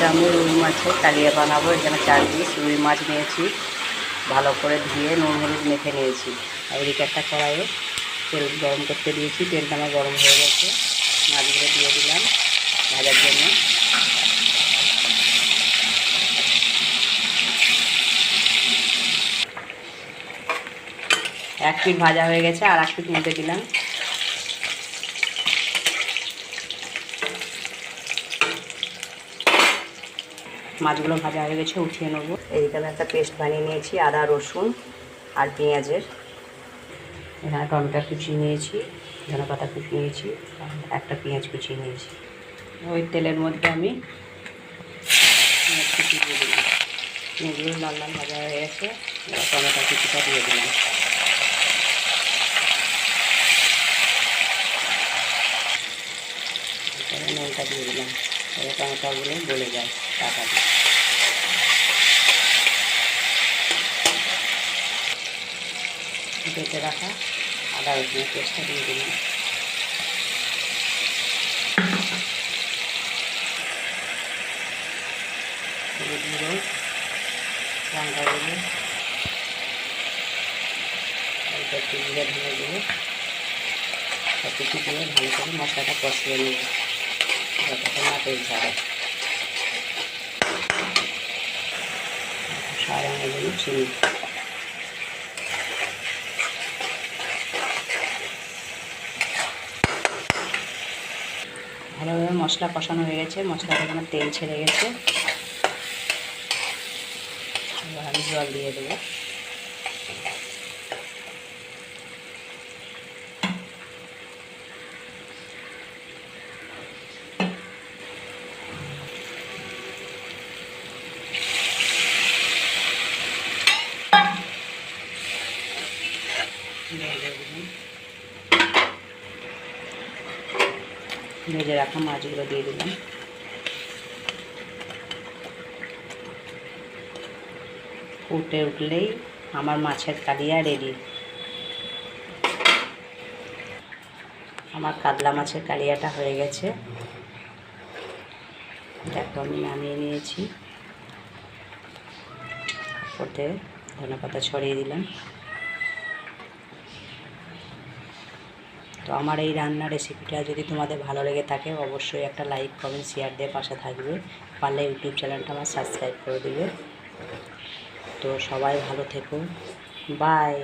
আজকে আমি রুই মাছের কালিয়া বানাবো। এখানে 4 পিস রুই মাছ নিয়েছি, ভালো করে ধুয়ে নুন হলুদ মেখে নিয়েছি। আর এদিকে একটা কড়াইয়ে তেল গরম করতে দিয়েছি, তেলটা আমার গরম হয়ে গেছে। মাছগুলো দিয়ে দিলাম ভাজার জন্য। এক পিঠ ভাজা হয়ে গেছে, আর এক পিঠ মধ্যে দিলাম। মাছগুলো ভাজা হয়ে গেছে, উঠিয়ে নেবো। এইদিকে আমি একটা পেস্ট বানিয়ে নিয়েছি আদা রসুন আর পেঁয়াজের। এখানে টমেটো কুচিয়ে নিয়েছি, ধনেপাতা কুচিয়ে নিয়েছি, একটা পেঁয়াজ কুচিয়ে নিয়েছি। ওই তেলের মধ্যে আমি পেঁয়াজ কুচিয়ে দিয়ে দিলাম। পেঁয়াজগুলো লাল লাল ভাজা হয়ে গেছে, টমেটো কুচিটা দিয়ে দিলাম। নুনটা দিয়ে দিলাম, তাহলে টমেটোগুলো গলে যায় তাড়াতাড়ি। বেটে রাখা আদা রসুনের পেস্টটা দিয়ে দিলাম। হলুদ গুঁড়ো, লঙ্কা গুঁড়ো, একটু জিরে ধনে গুঁড়ো সব কিছু দিয়ে ভালো করে মশলাটা কষিয়ে নেব যতক্ষণ না তেল ছাড়ে। স্বাদ অনুযায়ী চিনি। ভালোভাবে মশলা কষানো হয়ে গেছে, মশলাটা আমার তেল ছেড়ে গেছে। এবার আমি জল দিয়ে দেবো। ভেজে রাখা মাছগুলো দিয়ে দিলাম। ফুটে উঠলেই আমার মাছের কালিয়া রেডি। আমার কাতলা মাছের কালিয়াটা হয়ে গেছে, দেখো আমি নামিয়ে নিয়েছি। ওতে ধনেপাতা ছড়িয়ে দিলাম। তো আমার এই রান্নার রেসিপিটা যদি তোমাদের ভালো লেগে থাকে অবশ্যই একটা লাইক কমেন্ট শেয়ার দিয়ে পাশে থাকবে। পারলে ইউটিউব চ্যানেলটা আমার সাবস্ক্রাইব করে দিবে। তো সবাই ভালো থেকো, বাই।